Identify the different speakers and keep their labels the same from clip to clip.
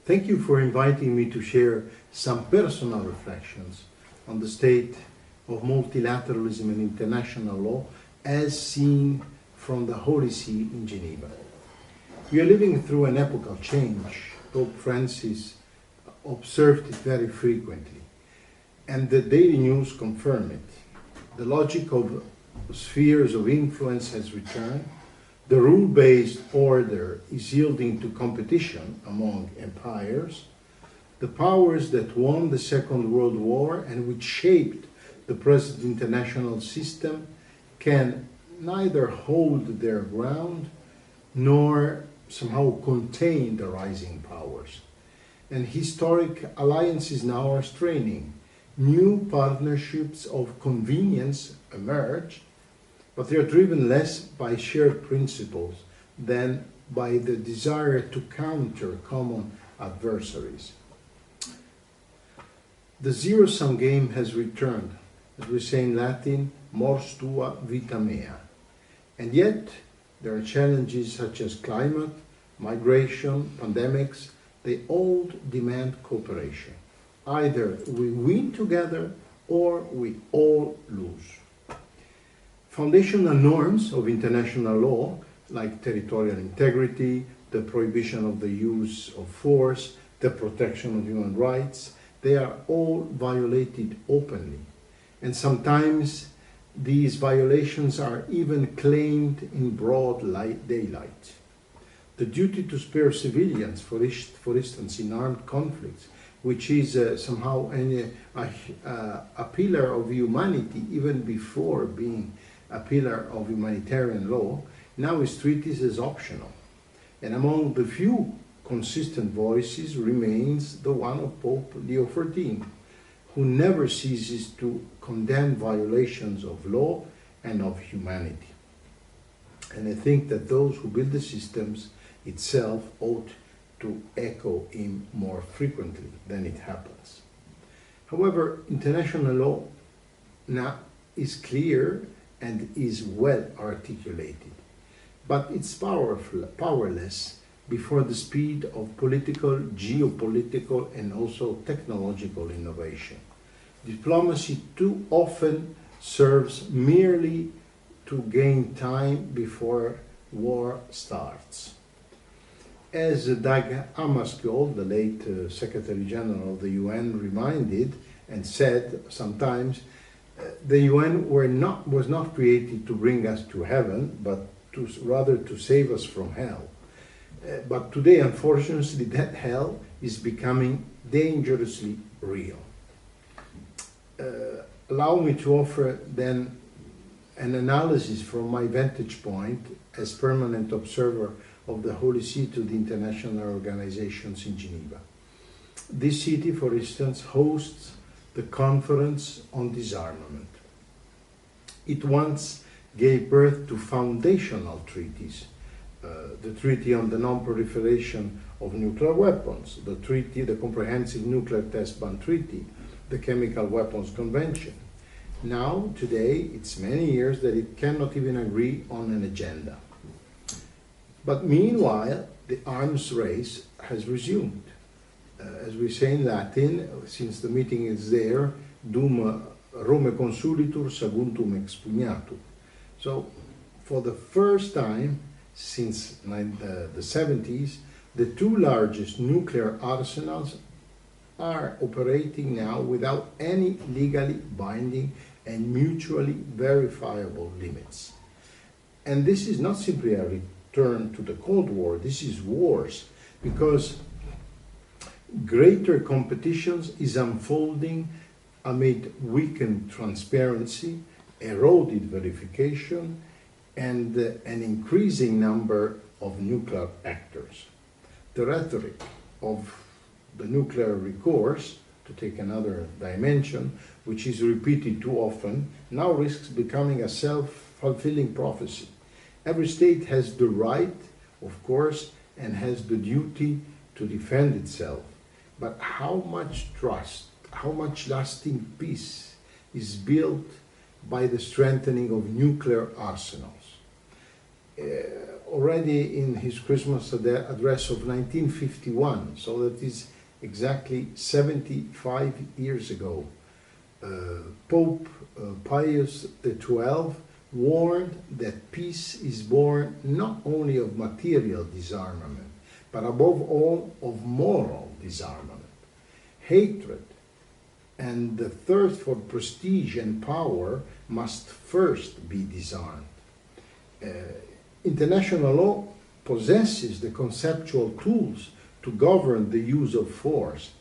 Speaker 1: Thank you for inviting me to share some personal reflections on the state of multilateralism and international law as seen from the Holy See in Geneva. We are living through an epochal change. Pope Francis observed it very frequently, and the daily news confirm it. The logic of spheres of influence has returned. The rule-based order is yielding to competition among empires. The powers that won the Second World War and which shaped the present international system can neither hold their ground nor somehow contain the rising powers. And historic alliances now are straining. New partnerships of convenience emerge, but they are driven less by shared principles than by the desire to counter common adversaries. The zero-sum game has returned, as we say in Latin, mors tua vita mea. And yet, there are challenges such as climate, migration, pandemics. They all demand cooperation. Either we win together or we all lose. Foundational norms of international law, like territorial integrity, the prohibition of the use of force, the protection of human rights, they are all violated openly. And sometimes these violations are even claimed in broad daylight. The duty to spare civilians, for instance, in armed conflicts, which is somehow a pillar of humanity even before being a pillar of humanitarian law, now is treated as optional. And among the few consistent voices remains the one of Pope Leo XIV, who never ceases to condemn violations of law and of humanity. And I think that those who build the systems itself ought to echo him more frequently than it happens. However, international law now is clear and is well articulated, but it's powerless before the speed of political, geopolitical, and also technological innovation. Diplomacy too often serves merely to gain time before war starts. As Dag Hammarskjöld, the late Secretary General of the UN, reminded and said sometimes, the UN was not created to bring us to heaven, but rather to save us from hell. But today, unfortunately, that hell is becoming dangerously real. Allow me to offer then an analysis from my vantage point as permanent observer of the Holy See to the international organizations in Geneva. This city, for instance, hosts the Conference on Disarmament. It once gave birth to foundational treaties, the Treaty on the Non-Proliferation of Nuclear Weapons, the Comprehensive Nuclear Test Ban Treaty, the Chemical Weapons Convention. Now, today, it's many years that it cannot even agree on an agenda. But meanwhile, the arms race has resumed. As we say in Latin, since the meeting is there, dum Rome consulitur saguntum expugnatur. So, for the first time since the 70s, the two largest nuclear arsenals are operating now without any legally binding and mutually verifiable limits. And this is not simply a return to the Cold War, this is worse, because greater competitions is unfolding amid weakened transparency, eroded verification, and an increasing number of nuclear actors. The rhetoric of the nuclear recourse, to take another dimension, which is repeated too often, now risks becoming a self-fulfilling prophecy. Every state has the right, of course, and has the duty to defend itself. But how much trust, how much lasting peace is built by the strengthening of nuclear arsenals? already in his Christmas address of 1951, so that is exactly 75 years ago, Pope Pius XII warned that peace is born not only of material disarmament, but above all of moral disarmament. Hatred and the thirst for prestige and power must first be disarmed. International law possesses the conceptual tools to govern the use of force.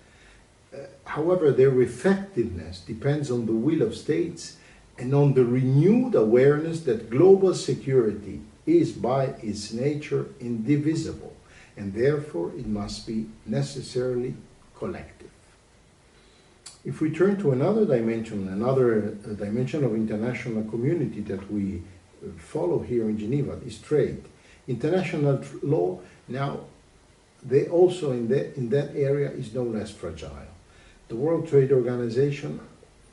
Speaker 1: However, their effectiveness depends on the will of states and on the renewed awareness that global security is by its nature indivisible, and therefore it must be necessarily collective. If we turn to another dimension of international community that we follow here in Geneva, is trade. International law now, they also in that area is no less fragile. The World Trade Organization,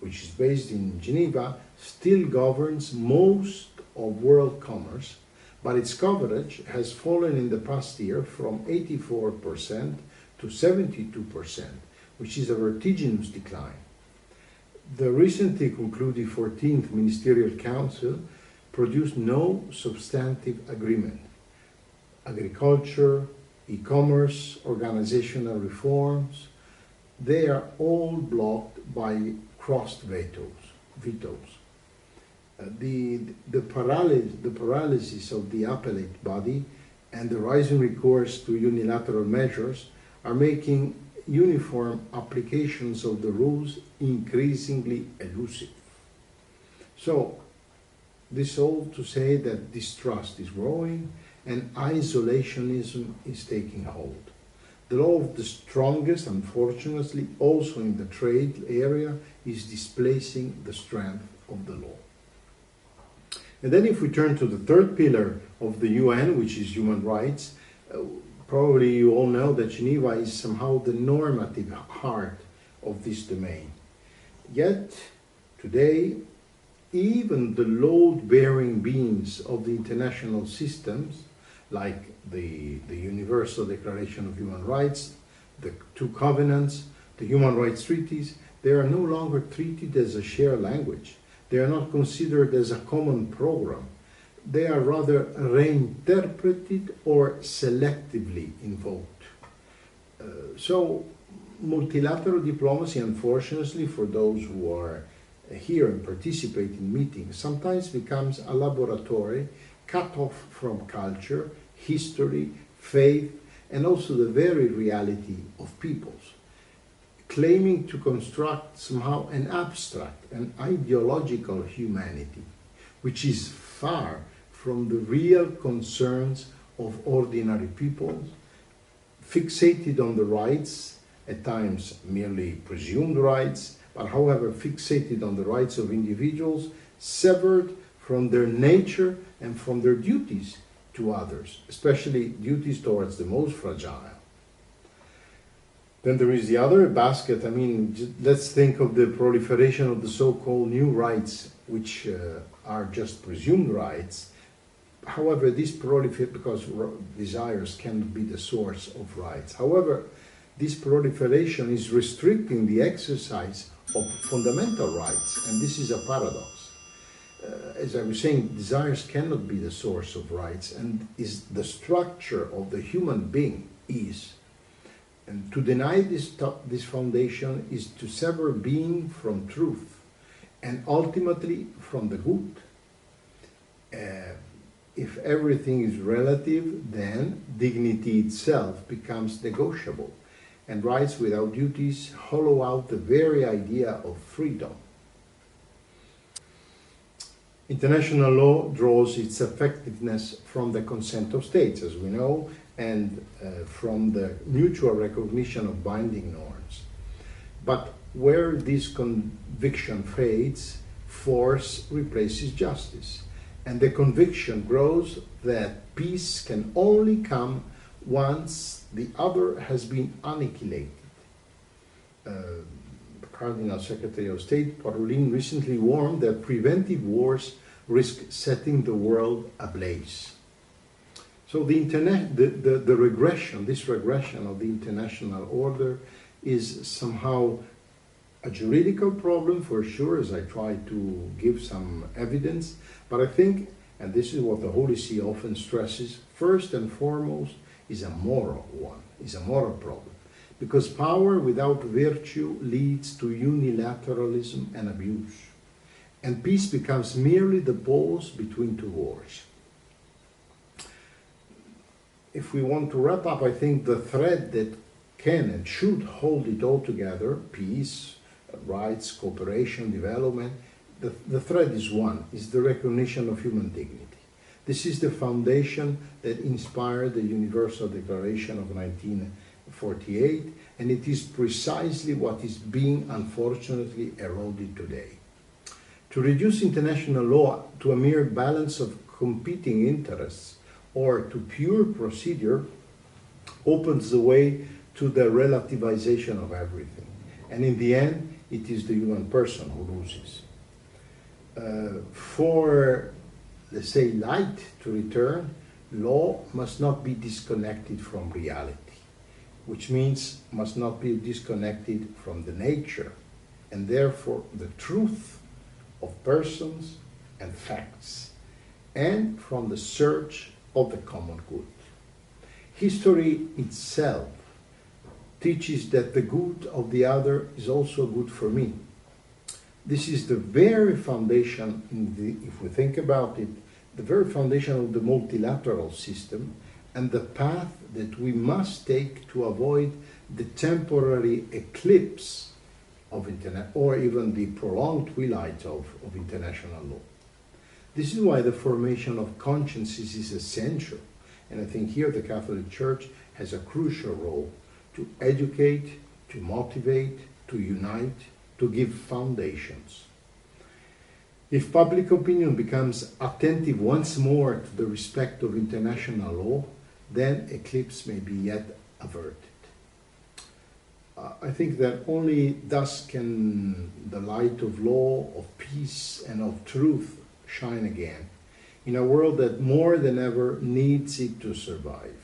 Speaker 1: which is based in Geneva, still governs most of world commerce, but its coverage has fallen in the past year from 84% to 72%, which is a vertiginous decline. The recently concluded 14th Ministerial Council produced no substantive agreement. Agriculture, e-commerce, organizational reforms, they are all blocked by crossed vetoes. The paralysis of the appellate body and the rising recourse to unilateral measures are making uniform applications of the rules increasingly elusive. So, this all to say that distrust is growing and isolationism is taking hold. The law of the strongest, unfortunately, also in the trade area, is displacing the strength of the law. And then if we turn to the third pillar of the UN, which is human rights, probably you all know that Geneva is somehow the normative heart of this domain. Yet, today, even the load-bearing beams of the international systems, like the Universal Declaration of Human Rights, the two covenants, the human rights treaties, they are no longer treated as a shared language. They are not considered as a common program. They are rather reinterpreted or selectively invoked. So multilateral diplomacy, unfortunately, for those who are here and participate in meetings, sometimes becomes a laboratory cut off from culture, history, faith, and also the very reality of peoples, claiming to construct somehow an abstract and ideological humanity, which is far from the real concerns of ordinary people, fixated on the rights, at times merely presumed rights, but however fixated on the rights of individuals, severed from their nature and from their duties to others, especially duties towards the most fragile. Then there is the other basket. I mean, let's think of the proliferation of the so-called new rights, which are just presumed rights. However, this proliferation, because desires cannot be the source of rights. However, this proliferation is restricting the exercise of fundamental rights, and this is a paradox. As I was saying, desires cannot be the source of rights, and is the structure of the human being is. And to deny this foundation is to sever being from truth, and ultimately from the good. If everything is relative, then dignity itself becomes negotiable, and rights without duties hollow out the very idea of freedom. International law draws its effectiveness from the consent of states, as we know, and from the mutual recognition of binding norms. But where this conviction fades, force replaces justice, and the conviction grows that peace can only come once the other has been annihilated. Cardinal Secretary of State Parolin recently warned that preventive wars risk setting the world ablaze. So the regression, this regression of the international order is somehow a juridical problem for sure, as I try to give some evidence, but I think, and this is what the Holy See often stresses, first and foremost is a moral one, is a moral problem. Because power without virtue leads to unilateralism and abuse. And peace becomes merely the pause between two wars. If we want to wrap up, I think the thread that can and should hold it all together, peace, rights, cooperation, development, the thread is one, is the recognition of human dignity. This is the foundation that inspired the Universal Declaration of 1948, and it is precisely what is being unfortunately eroded today. To reduce international law to a mere balance of competing interests or to pure procedure opens the way to the relativization of everything. And in the end, it is the human person who loses. For, let's say, light to return, law must not be disconnected from reality, which means must not be disconnected from the nature and therefore the truth of persons and facts, and from the search of the common good. History itself teaches that the good of the other is also good for me. This is the very foundation, if we think about it, the very foundation of the multilateral system and the path that we must take to avoid the temporary eclipse of internet, or even the prolonged twilight of international law. This is why the formation of consciences is essential, and I think here the Catholic Church has a crucial role to educate, to motivate, to unite, to give foundations. If public opinion becomes attentive once more to the respect of international law, then eclipse may be yet averted. I think that only thus can the light of law, of peace, and of truth shine again in a world that more than ever needs it to survive.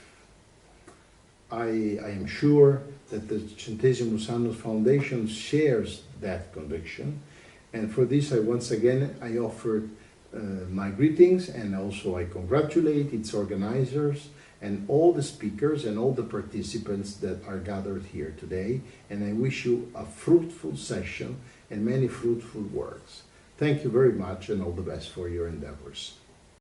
Speaker 1: I am sure that the Centesimus Annus Foundation shares that conviction, and for this I once again offer my greetings, and also I congratulate its organizers and all the speakers and all the participants that are gathered here today, and I wish you a fruitful session and many fruitful works. Thank you very much, and all the best for your endeavors.